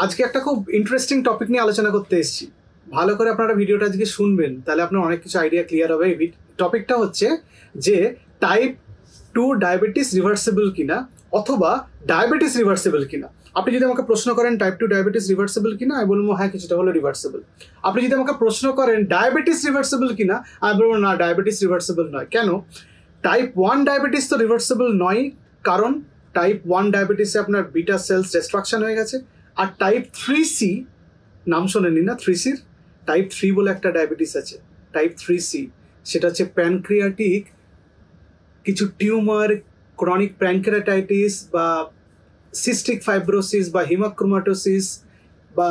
আজকে একটা খুব ইন্টারেস্টিং টপিক নিয়ে আলোচনা করতে এসেছি। ভালো করে আপনারা ভিডিওটা আজকে শুনবেন, তাহলে আপনার অনেক কিছু আইডিয়া ক্লিয়ার হবে। টপিকটা হচ্ছে যে টাইপ 2 ডায়াবেটিস রিভার্সিবল কিনা অথবা ডায়াবেটিস রিভার্সিবল কিনা। আপনি যদি আমাকে প্রশ্ন করেন টাইপ 2 ডায়াবেটিস রিভার্সিবল কিনা, আমি বলবো হ্যাঁ কিছুটা হলো রিভার্সিবল। আপনি যদি আমাকে প্রশ্ন করেন ডায়াবেটিস রিভার্সিবল কিনা, আমি বলবো না ডায়াবেটিস রিভার্সিবল নয়। কেন? টাইপ 1 ডায়াবেটিস তো রিভার্সিবল নয়, কারণ টাইপ 1 ডায়াবেটিসে আপনার বিটা সেলস ডিস্ট্রাকশন হয়ে গেছে। আর টাইপ 3C, নাম শোনেনি না 3Cর? টাইপ 3 বলে একটা ডায়াবেটিস আছে, টাইপ 3C। সেটা হচ্ছে প্যানক্রিয়াটিক কিছু টিউমার, ক্রনিক প্যানক্রিয়াটাইটিস বা সিস্টিক ফাইব্রোসিস বা হিমাক্রোমাটোসিস বা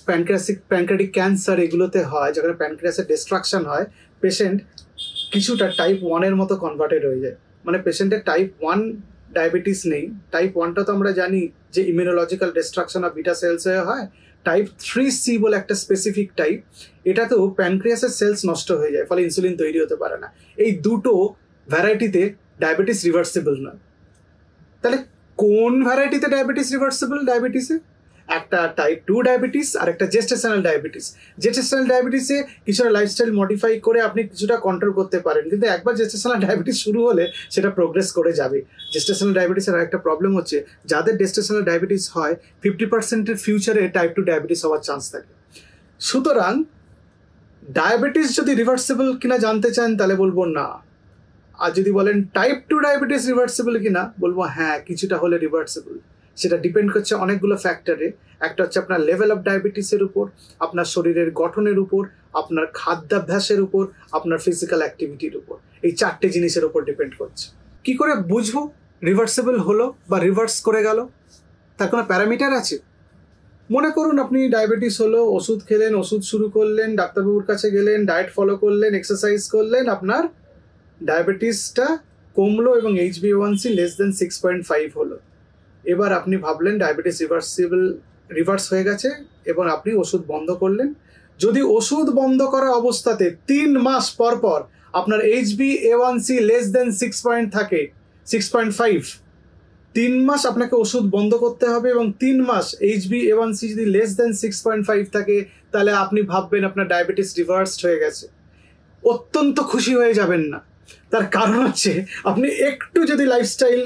প্যানক্রিয়াটিক ক্যান্সার, এগুলোতে হয় যেখানে প্যানক্রিয়াসের ডিস্ট্রাকশন হয়। পেশেন্ট কিছুটা টাইপ 1-এর মতো কনভার্টেড হয়ে যায়, মানে পেশেন্টের টাইপ 1 ডায়াবেটিস নেই। টাইপ 1টা তো আমরা জানি যে immunological destruction of beta cells হয়ে হয়। টাইপ 3C বলে একটা স্পেসিফিক টাইপ, এটাতেও প্যানক্রিয়াসের সেলস নষ্ট হয়ে যায়, ফলে ইনসুলিন তৈরি হতে পারে না। এই দুটো ভ্যারাইটিতে ডায়াবেটিস রিভার্সিবল নয়। তাহলে কোন ভ্যারাইটিতে ডায়াবেটিস রিভার্সিবল? ডায়াবেটিসে একটা টাইপ 2 ডায়াবেটিস আর একটা জেস্টেশনাল ডায়াবেটিস। জেস্টেশনাল ডায়াবেটিসে কিছুটা লাইফস্টাইল মডিফাই করে আপনি কিছুটা কন্ট্রোল করতে পারেন, কিন্তু একবার জেস্টেশনাল ডায়াবেটিস শুরু হলে সেটা প্রোগ্রেস করে যাবে। জেস্টেশনাল ডায়াবেটিসের আরেকটা প্রবলেম হচ্ছে, যাদের জেস্টেশনাল ডায়াবেটিস হয় 50%-এর ফিউচারে টাইপ 2 ডায়াবেটিস হওয়ার চান্স থাকে। সুতরাং ডায়াবেটিস যদি রিভার্সিবল কিনা জানতে চান তাহলে বলবো না। আর যদি বলেন টাইপ 2 ডায়াবেটিস রিভার্সিবল কিনা, বলবো হ্যাঁ কিছুটা হলে রিভার্সিবল। সেটা ডিপেন্ড করছে অনেকগুলো ফ্যাক্টরে। একটা হচ্ছে আপনার লেভেল অফ ডায়াবেটিসের উপর, আপনার শরীরের গঠনের উপর, আপনার খাদ্যাভ্যাসের উপর, আপনার ফিজিক্যাল অ্যাক্টিভিটির উপর। এই 4টে জিনিসের উপর ডিপেন্ড করছে। কি করে বুঝবো রিভার্সিবল হলো বা রিভার্স করে গেল? তার কোনো প্যারামিটার আছে? মনে করুন আপনি ডায়াবেটিস হলো, ওষুধ খেলেন, ওষুধ শুরু করলেন, ডাক্তারবাবুর কাছে গেলেন, ডায়েট ফলো করলেন, এক্সারসাইজ করলেন, আপনার ডায়াবেটিসটা কমলো এবং HbA1c <6.5 হলো। এবার আপনি ভাবলেন ডায়াবেটিস রিভার্স হয়ে গেছে এবং আপনি ওষুধ বন্ধ করলেন। যদি ওষুধ বন্ধ করা অবস্থাতে 3 মাস পর পর আপনার HbA1c থাকে 6.5, 3 মাস আপনাকে ওষুধ বন্ধ করতে হবে এবং 3 মাস HbA1c যদি <6.5 থাকে, তাহলে আপনি ভাববেন আপনার ডায়াবেটিস রিভার্সড হয়ে গেছে। অত্যন্ত খুশি হয়ে যাবেন না। তার কারণ হচ্ছে আপনি একটু যদি লাইফস্টাইল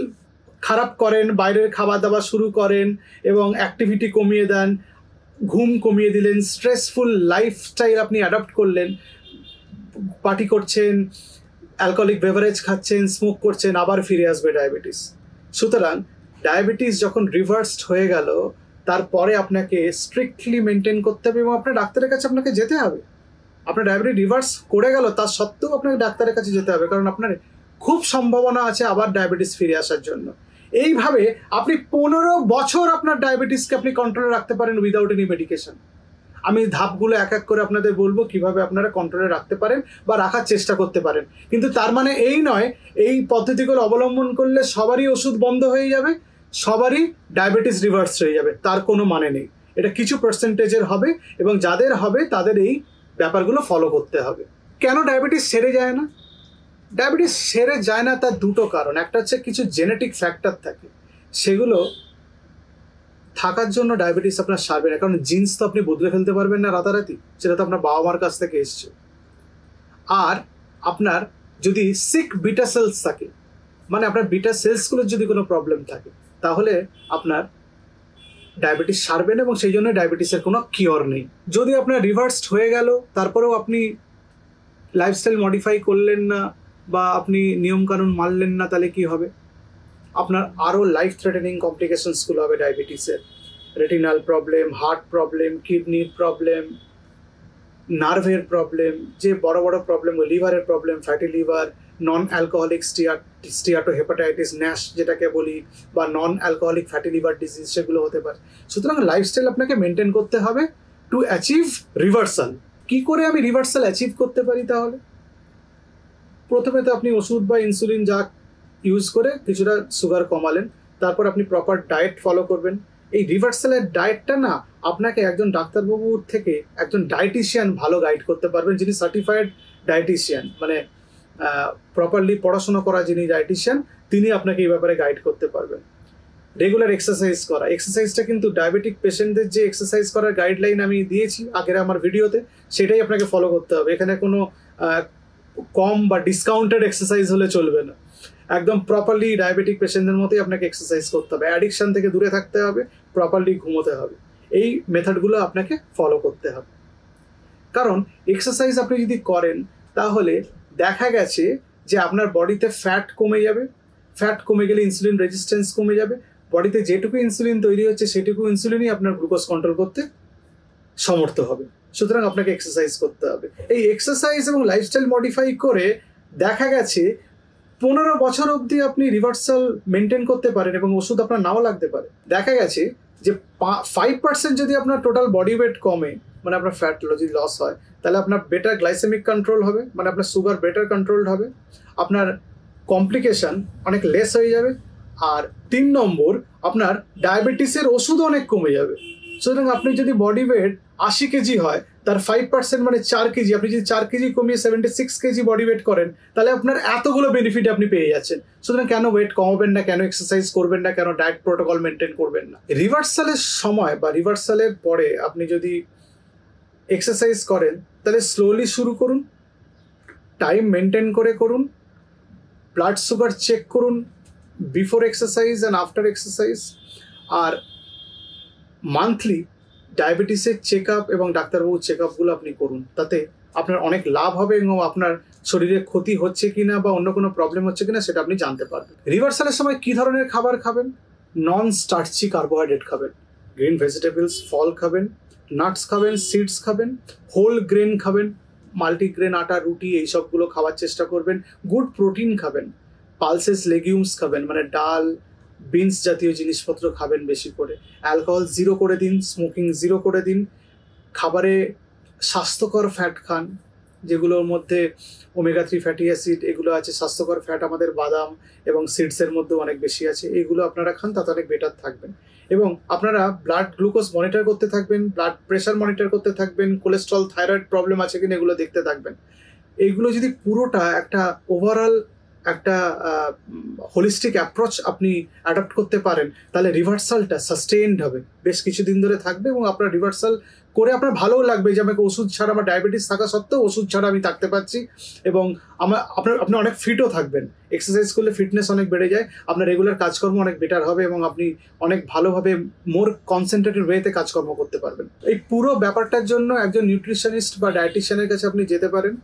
খারাপ করেন, বাইরের খাবার দাবার শুরু করেন এবং অ্যাক্টিভিটি কমিয়ে দেন, ঘুম কমিয়ে দিলেন, স্ট্রেসফুল লাইফস্টাইল আপনি অ্যাডপ্ট করলেন, পার্টি করছেন, অ্যালকোহলিক বেভারেজ খাচ্ছেন, স্মোক করছেন, আবার ফিরে আসবে ডায়াবেটিস। সুতরাং ডায়াবেটিস যখন রিভার্সড হয়ে গেল, তারপরে আপনাকে স্ট্রিক্টলি মেনটেন করতে হবে এবং আপনার ডাক্তারের কাছে আপনাকে যেতে হবে। আপনার ডায়াবেটিস রিভার্স করে গেল, তার সত্ত্বেও আপনাকে ডাক্তারের কাছে যেতে হবে, কারণ আপনার খুব সম্ভাবনা আছে আবার ডায়াবেটিস ফিরে আসার জন্য। এইভাবে আপনি 15 বছর আপনার ডায়াবেটিসকে আপনি কন্ট্রোলে রাখতে পারেন উইদাউট এনি মেডিকেশন। আমি ধাপগুলো এক এক করে আপনাদের বলবো কিভাবে আপনারা কন্ট্রোলে রাখতে পারেন বা রাখার চেষ্টা করতে পারেন। কিন্তু তার মানে এই নয় এই পদ্ধতিগুলো অবলম্বন করলে সবারই ওষুধ বন্ধ হয়ে যাবে, সবারই ডায়াবেটিস রিভার্স হয়ে যাবে, তার কোনো মানে নেই। এটা কিছু পার্সেন্টেজের হবে এবং যাদের হবে তাদের এই ব্যাপারগুলো ফলো করতে হবে। কেন ডায়াবেটিস সেরে যায় না? ডায়াবেটিস সেরে যায় না তার দুটো কারণ। একটা হচ্ছে কিছু জেনেটিক ফ্যাক্টর থাকে, সেগুলো থাকার জন্য ডায়াবেটিস আপনার সারবে না, কারণ জিন্স তো আপনি বদলে ফেলতে পারবেন না রাতারাতি, সেটা তো আপনার বাবা মার কাছ থেকে এসছে। আর আপনার যদি সিক বিটা সেলস থাকে, মানে আপনার বিটা সেলসগুলোর যদি কোনো প্রবলেম থাকে, তাহলে আপনার ডায়াবেটিস সারবে না এবং সেই জন্য ডায়াবেটিসের কোনো কিওর নেই। যদি আপনার রিভার্সড হয়ে গেল, তারপরেও আপনি লাইফস্টাইল মডিফাই করলেন না বা আপনি নিয়মকানুন মানলেন না, তাহলে কি হবে? আপনার আরও লাইফ থ্রেটেনিং কমপ্লিকেশনসগুলো হবে ডায়াবেটিসের। রেটিনাল প্রবলেম, হার্ট প্রবলেম, কিডনির প্রবলেম, নার্ভের প্রবলেম, যে বড় বড় প্রবলেম, লিভারের problem, fatty liver, non alcoholic steatohepatitis Nash যেটাকে বলি, বা non alcoholic fatty liver disease, সেগুলো হতে পারে। সুতরাং লাইফস্টাইল আপনাকে মেনটেন করতে হবে টু অ্যাচিভ রিভার্সাল। কি করে আমি রিভার্সাল অ্যাচিভ করতে পারি? তাহলে প্রথমে তো আপনি ওষুধ বা ইনসুলিন যা ইউজ করে কিছুটা সুগার কমালেন, তারপর আপনি প্রপার ডায়েট ফলো করবেন। এই রিভার্সালের ডায়েটটা না আপনাকে একজন ডাক্তারবাবুর থেকে একজন ডায়েটিশিয়ান ভালো গাইড করতে পারবেন, যিনি সার্টিফাইড ডায়েটিশিয়ান, মানে প্রপারলি পড়াশোনা করা যিনি ডায়েটিশিয়ান, তিনি আপনাকে এই ব্যাপারে গাইড করতে পারবেন। রেগুলার এক্সারসাইজ করা। এক্সারসাইজটা কিন্তু ডায়াবেটিক পেশেন্টদের যে এক্সারসাইজ করার গাইডলাইন আমি দিয়েছি আগের আমার ভিডিওতে, সেটাই আপনাকে ফলো করতে হবে। এখানে কোনো কম বা ডিসকাউন্টেড এক্সারসাইজ হলে চলবে না, একদম প্রপারলি ডায়াবেটিক পেশেন্টদের মতোই আপনাকে এক্সারসাইজ করতে হবে। অ্যাডিকশন থেকে দূরে থাকতে হবে, প্রপারলি ঘুমোতে হবে, এই মেথডগুলো আপনাকে ফলো করতে হবে। কারণ এক্সারসাইজ আপনি যদি করেন তাহলে দেখা গেছে যে আপনার বডিতে ফ্যাট কমে যাবে, ফ্যাট কমে গেলে ইনসুলিন রেজিস্ট্যান্স কমে যাবে, বডিতে যেটুকু ইনসুলিন তৈরি হচ্ছে সেটুকু ইনসুলিনই আপনার গ্লুকোজ কন্ট্রোল করতে সমর্থ হবে। সুতরাং আপনাকে এক্সারসাইজ করতে হবে। এই এক্সারসাইজ এবং লাইফস্টাইল মডিফাই করে দেখা গেছে 15 বছর অবধি আপনি রিভার্সাল মেনটেন করতে পারেন এবং ওষুধ আপনার নাও লাগতে পারে। দেখা গেছে যে 5% যদি আপনার টোটাল বডি ওয়েট কমে, মানে আপনার ফ্যাট যদি লস হয়, তাহলে আপনার বেটার গ্লাইসেমিক কন্ট্রোল হবে, মানে আপনার সুগার বেটার কন্ট্রোলড হবে, আপনার কমপ্লিকেশন অনেক লেস হয়ে যাবে। আর 3 নম্বর, আপনার ডায়াবেটিসের ওষুধও অনেক কমে যাবে। সুতরাং আপনি যদি বডি ওয়েট 80 কেজি হয়, তার 5% মানে 4 কেজি, আপনি যদি 4 কেজি কমিয়ে 76 কেজি বডি ওয়েট করেন, তাহলে আপনার এতগুলো বেনিফিট আপনি পেয়ে যাচ্ছেন। সুতরাং কেন ওয়েট কমাবেন না, কেন এক্সারসাইজ করবেন না, কেন ডায়েট প্রোটোকল মেনটেন করবেন না? রিভার্সালের সময় বা রিভার্সালের পরে আপনি যদি এক্সারসাইজ করেন তাহলে স্লোলি শুরু করুন, টাইম মেনটেন করে করুন, ব্লাড সুগার চেক করুন before exercise and after exercise, আর মান্থলি ডায়াবেটিসের চেক আপ এবং ডাক্তারবাবুর চেক আপগুলো আপনি করুন। তাতে আপনার অনেক লাভ হবে এবং আপনার শরীরে ক্ষতি হচ্ছে কিনা বা অন্য কোনো প্রবলেম হচ্ছে কিনা সেটা আপনি জানতে পারবেন। রিভার্সালের সময় কী ধরনের খাবার খাবেন? নন স্টার্চি কার্বোহাইড্রেট খাবেন, গ্রিন ভেজিটেবলস, ফল খাবেন, নাটস খাবেন, সিডস খাবেন, হোল গ্রেন খাবেন, মাল্টিগ্রেন আটা, রুটি, এইসবগুলো খাওয়ার চেষ্টা করবেন। গুড প্রোটিন খাবেন, পালসেস লেগিউমস খাবেন, মানে ডাল, বিনস জাতীয় জিনিসপত্র খাবেন বেশি করে। অ্যালকোহল 0 করে দিন, স্মোকিং 0 করে দিন। খাবারে স্বাস্থ্যকর ফ্যাট খান, যেগুলোর মধ্যে ওমেগা 3 ফ্যাটি অ্যাসিড এগুলো আছে। স্বাস্থ্যকর ফ্যাট আমাদের বাদাম এবং সিডসের মধ্যে অনেক বেশি আছে, এগুলো আপনারা খান, তাতে অনেক বেটার থাকবেন। এবং আপনারা ব্লাড গ্লুকোজ মনিটর করতে থাকবেন, ব্লাড প্রেশার মনিটর করতে থাকবেন, কোলেস্ট্রল, থাইরয়েড প্রবলেম আছে কিনা এগুলো দেখতে থাকবেন। এইগুলো যদি পুরোটা একটা ওভারঅল একটা হোলিস্টিক অ্যাপ্রোচ আপনি অ্যাডাপ্ট করতে পারেন, তাহলে রিভার্সালটা সাস্টেইনড হবে, বেশ কিছুদিন ধরে থাকবে এবং আপনার রিভার্সাল করে আপনার ভালোও লাগবে যে আমাকে ওষুধ ছাড়া, আমার ডায়াবেটিস থাকা সত্ত্বেও ওষুধ ছাড়া আমি থাকতে পারছি। এবং আপনি অনেক ফিটও থাকবেন। এক্সারসাইজ করলে ফিটনেস অনেক বেড়ে যায়, আপনার রেগুলার কাজকর্ম অনেক বেটার হবে এবং আপনি অনেক ভালোভাবে মোর কনসেন্ট্রেটেড ওয়েতে কাজকর্ম করতে পারবেন। এই পুরো ব্যাপারটার জন্য একজন নিউট্রিশনিস্ট বা ডায়েটিশিয়ানের কাছে আপনি যেতে পারেন।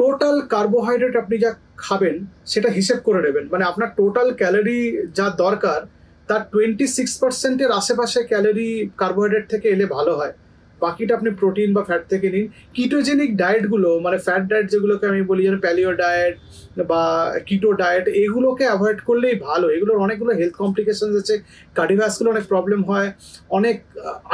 টোটাল কার্বোহাইড্রেট আপনি যা খাবেন সেটা হিসেব করে নেবেন, মানে আপনার টোটাল ক্যালোরি যা দরকার তার 26%-এর আশেপাশে ক্যালোরি কার্বোহাইড্রেট থেকে এলে ভালো হয়। বাকিটা আপনি প্রোটিন বা ফ্যাট থেকে নিন। কিটোজেনিক ডায়েটগুলো, মানে ফ্যাট ডায়েট যেগুলোকে আমি বলি, যেন প্যালিও ডায়েট বা কিটো ডায়েট, এগুলোকে অ্যাভয়েড করলেই ভালো। এগুলোর অনেকগুলো হেলথ কমপ্লিকেশনস আছে, কার্ডিওভাস্কুলার অনেক প্রবলেম হয়, অনেক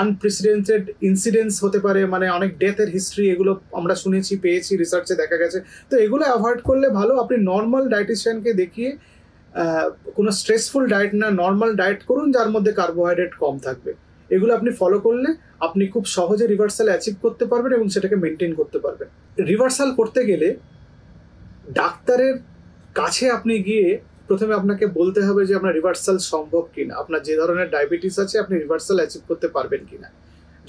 আনপ্রেসিডেন্টেড ইনসিডেন্টস হতে পারে, মানে অনেক ডেথের হিস্ট্রি এগুলো আমরা শুনেছি, পেয়েছি, রিসার্চে দেখা গেছে। তো এগুলো অ্যাভয়েড করলে ভালো। আপনি নর্মাল ডায়েটিশিয়ানকে দেখিয়ে কোনো স্ট্রেসফুল ডায়েট না, নর্মাল ডায়েট করুন যার মধ্যে কার্বোহাইড্রেট কম থাকবে। এগুলো আপনি ফলো করলে আপনি খুব সহজে রিভার্সাল অ্যাচিভ করতে পারবেন এবং সেটাকে মেনটেন করতে পারবেন। রিভার্সাল করতে গেলে ডাক্তারের কাছে আপনি গিয়ে প্রথমে আপনাকে বলতে হবে যে আপনার রিভার্সাল সম্ভব কিনা, আপনার যে ধরনের ডায়াবেটিস আছে আপনি রিভার্সাল অ্যাচিভ করতে পারবেন কিনা।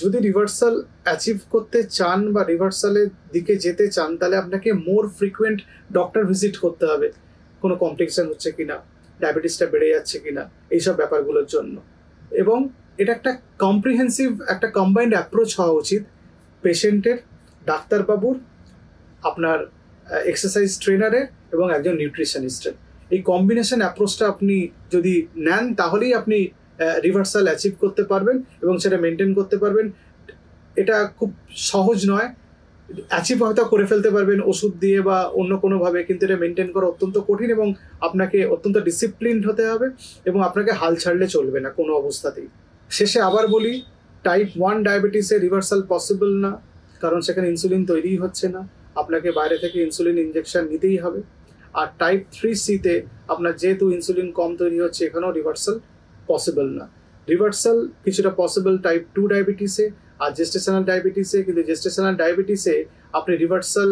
যদি রিভার্সাল অ্যাচিভ করতে চান বা রিভার্সালের দিকে যেতে চান, তাহলে আপনাকে মোর ফ্রিকুয়েন্ট ডক্টর ভিজিট করতে হবে, কোনো কমপ্লিকেশন হচ্ছে কিনা, ডায়াবেটিসটা বেড়ে যাচ্ছে কিনা, এইসব ব্যাপারগুলোর জন্য। এবং এটা একটা কম্প্রিহেন্সিভ, একটা কম্বাইন্ড অ্যাপ্রোচ হওয়া উচিত পেশেন্টের, ডাক্তারবাবুর, আপনার এক্সারসাইজ ট্রেনারের এবং একজন নিউট্রিশনিস্টের। এই কম্বিনেশন অ্যাপ্রোচটা আপনি যদি নেন তাহলেই আপনি রিভার্সাল অ্যাচিভ করতে পারবেন এবং সেটা মেনটেন করতে পারবেন। এটা খুব সহজ নয়, অ্যাচিভ হয়তো করে ফেলতে পারবেন ওষুধ দিয়ে বা অন্য কোনোভাবে, কিন্তু এটা মেনটেন করা অত্যন্ত কঠিন এবং আপনাকে অত্যন্ত ডিসিপ্লিনড হতে হবে এবং আপনাকে হাল ছাড়লে চলবে না কোনো অবস্থাতেই। শেষে আবার বলি, টাইপ 1 ডায়াবেটিসে রিভার্সাল পসিবল না, কারণ সেখানে ইনসুলিন তৈরিই হচ্ছে না, আপনাকে বাইরে থেকে ইনসুলিন ইনজেকশন নিতেই হবে। আর টাইপ 3C-তে আপনার যেহেতু ইনসুলিন কম তৈরি হচ্ছে, এখানেও রিভার্সাল পসিবল না। রিভার্সাল কিছুটা পসিবল টাইপ 2 ডায়াবেটিসে আর জেস্টেশনাল ডায়াবেটিসে, কিন্তু জেস্টেশনাল ডায়াবেটিসে আপনি রিভার্সাল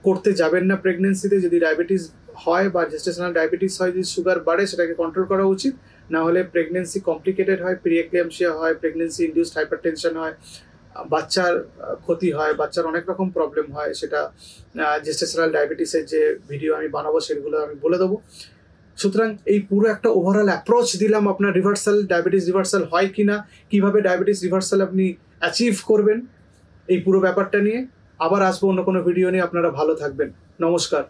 করতে যাবেন না প্রেগনেন্সিতে। যদি ডায়াবেটিস হয় বা জেস্টেশনাল ডায়াবেটিস হয়, যদি সুগার বাড়ে, সেটাকে কন্ট্রোল করা উচিত। না হলে প্রেগনেন্সি কমপ্লিকেটেড হয়, প্রিএক্লেমশিয়া হয়, প্রেগনেন্সি ইনডিউসড হাইপারটেনশন হয়, বাচ্চার ক্ষতি হয়, বাচ্চার অনেক রকম প্রবলেম হয়। সেটা জেস্টেশনাল ডায়াবেটিসের যে ভিডিও আমি বানাবো সেগুলো আমি বলে দেবো। সুতরাং এই পুরো একটা ওভারঅল অ্যাপ্রোচ দিলাম আপনার ডায়াবেটিস রিভার্সাল হয় কি না, কীভাবে ডায়াবেটিস রিভার্সাল আপনি অ্যাচিভ করবেন, এই পুরো ব্যাপারটা নিয়ে আবার আসবো অন্য কোনো ভিডিও নিয়ে। আপনারা ভালো থাকবেন, নমস্কার।